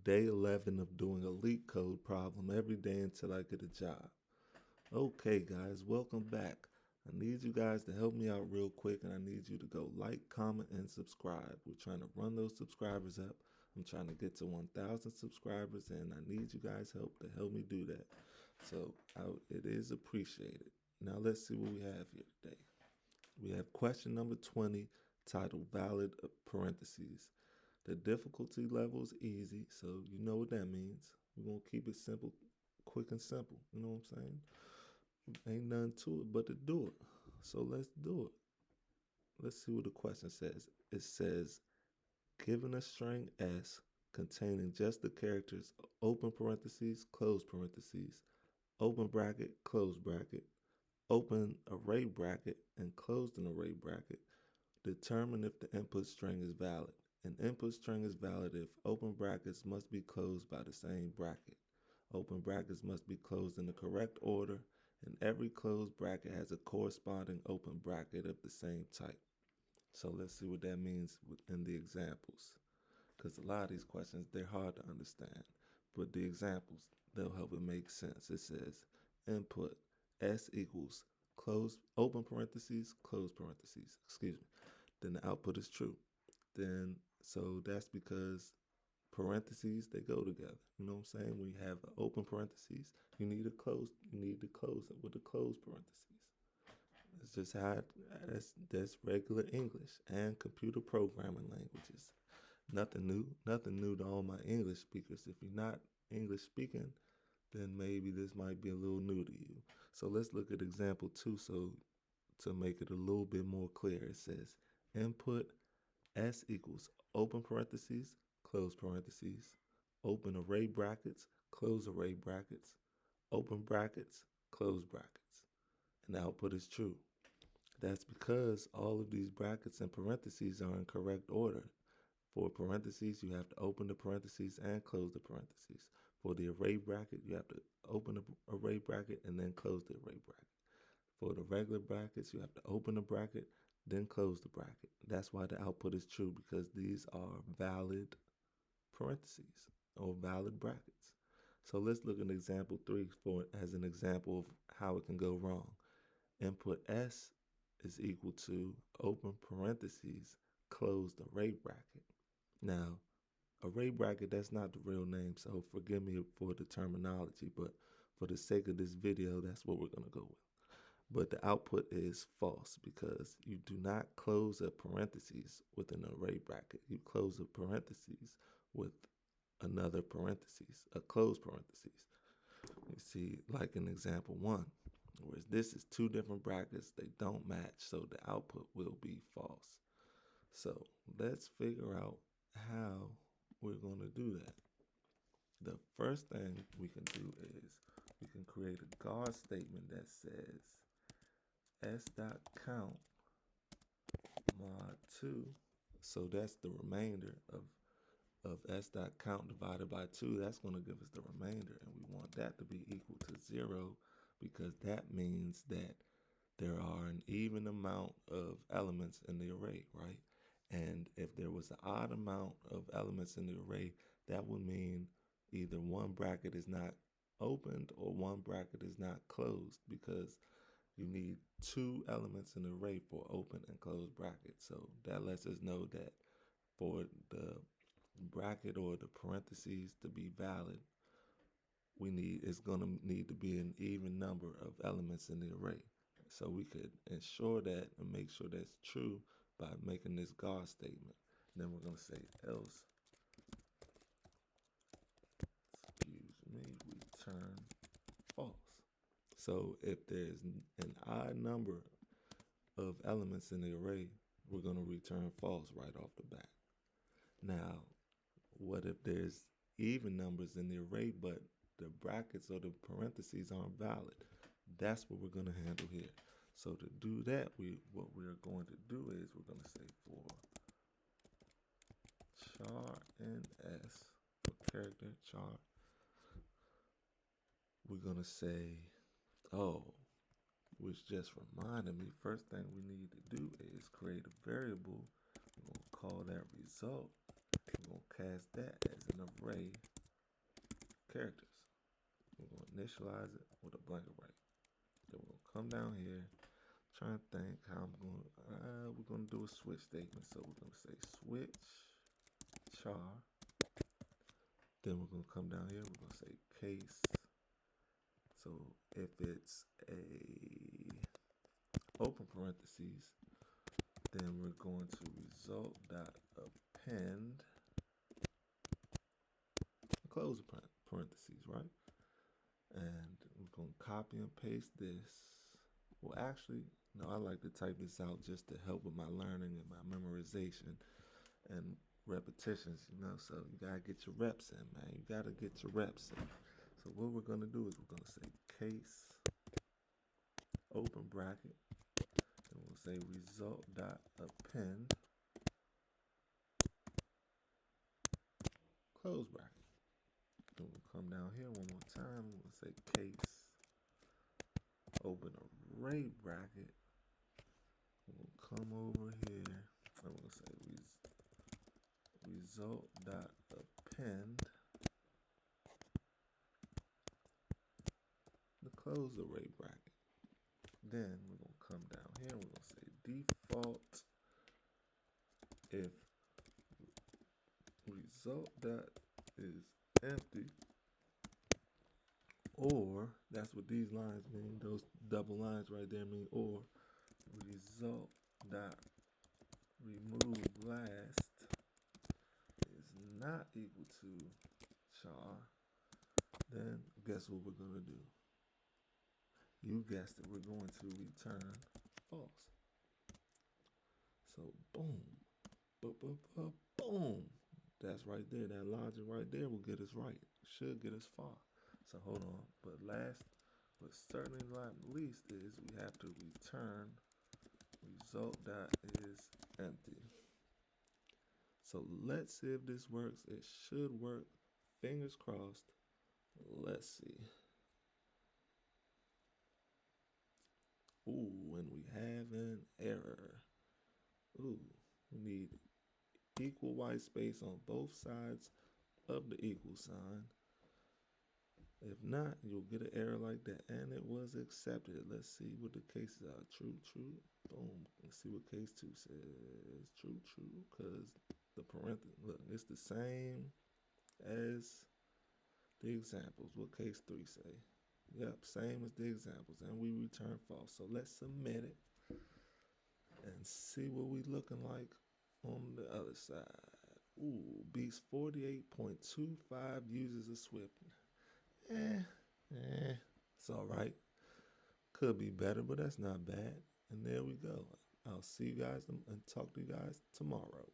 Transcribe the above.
Day 11 of doing a Leetcode problem every day until I get a job. Okay, guys, welcome back. I need you guys to help me out real quick, and I need you to go like, comment, and subscribe. We're trying to run those subscribers up. I'm trying to get to 1,000 subscribers, and I need you guys' help to help me do that. So it is appreciated. Now let's see what we have here today. We have question number 20, titled Valid Parentheses. The difficulty level is easy, so you know what that means. We're going to keep it simple, quick and simple. You know what I'm saying? Ain't nothing to it but to do it. So let's do it. Let's see what the question says. It says, given a string S containing just the characters open parentheses, close parentheses, open bracket, close bracket, open array bracket, and closed an array bracket, determine if the input string is valid. An input string is valid if open brackets must be closed by the same bracket. Open brackets must be closed in the correct order, and every closed bracket has a corresponding open bracket of the same type. So let's see what that means in the examples. Because a lot of these questions, they're hard to understand. But the examples, they'll help it make sense. It says input S equals close open parentheses, close parentheses, excuse me. Then the output is true. Then so that's because parentheses, they go together. You know what I'm saying? When you have open parentheses, you need to close it with a closed parentheses. It's just how that's regular English and computer programming languages. Nothing new to all my English speakers. If you're not English speaking, then maybe this might be a little new to you. So let's look at example 2 so to make it a little bit more clear. It says input S equals open parentheses, close parentheses, open array brackets, close array brackets, open brackets, close brackets. And the output is true. That's because all of these brackets and parentheses are in correct order. For parentheses, you have to open the parentheses and close the parentheses. For the array bracket, you have to open the array bracket and then close the array bracket. For the regular brackets, you have to open the bracket, then close the bracket. That's why the output is true, because these are valid parentheses or valid brackets. So let's look at example 3 as an example of how it can go wrong. Input S is equal to open parentheses, closed array bracket. Now, array bracket, that's not the real name, so forgive me for the terminology, but for the sake of this video, that's what we're going to go with. But the output is false because you do not close a parentheses with an array bracket. You close a parentheses with another parentheses, a closed parentheses. You see, like in example 1, whereas this is 2 different brackets, they don't match, so the output will be false. So let's figure out how we're going to do that. The first thing we can do is we can create a guard statement that says s.count mod 2. So that's the remainder of s.count divided by 2. That's going to give us the remainder, and we want that to be equal to 0 because that means that there are an even amount of elements in the array, right? And if there was an odd amount of elements in the array, that would mean either one bracket is not opened or one bracket is not closed, because you need 2 elements in the array for open and closed brackets. So that lets us know that for the bracket or the parentheses to be valid, it's going to need to be an even number of elements in the array. So we could ensure that and make sure that's true by making this guard statement. And then we're going to say else, return false. So if there's an odd number of elements in the array, we're going to return false right off the bat. Now, what if there's even numbers in the array, but the brackets or the parentheses aren't valid? That's what we're going to handle here. So to do that, what we're going to do is we're going to say for char ns, for character char, we're going to say, which just reminded me, first thing we need to do is create a variable. We're going to call that result. We're going to cast that as an array characters. We're going to initialize it with a blank array. Then we're going to come down here, trying to think how I'm going to, we're going to do a switch statement. So we're going to say switch char. Then we're going to come down here, we're going to say case. So if it's a open parentheses, then we're going to result.append close parentheses, right? And we're going to copy and paste this. Well, actually, no, I like to type this out just to help with my learning and my memorization and repetitions, so you gotta get your reps in, man. You gotta get your reps in. So what we're gonna do is we're gonna say case open bracket, and we'll say result.append close bracket. Then we'll come down here one more time, we'll say case open array bracket. We'll come over here and we'll say result.append the close array bracket. Then we're going to come down here and we're going to say default if result dot is empty, or that's what these lines mean, those double lines right there mean, or result dot remove last is not equal to char. Then guess what we're going to do? You guessed it, we're going to return false. So boom, boom. That's right there. That logic right there will get us right. Should get us far. So hold on. But last, but certainly not least, is we have to return result dot is empty. So let's see if this works. It should work. Fingers crossed. Let's see. Ooh, and we have an error. Ooh, we need equal white space on both sides of the equal sign. If not, you'll get an error like that. And it was accepted. Let's see what the cases are. True, true. Boom. Let's see what case 2 says. True, true. Because the parentheses, look, it's the same as the examples. What case 3 say? Yep, same as the examples. And we return false. So let's submit it and see what we looking like on the other side. Ooh, beats 48.25 users of Swift. It's all right. Could be better, but that's not bad. And there we go. I'll see you guys and talk to you guys tomorrow.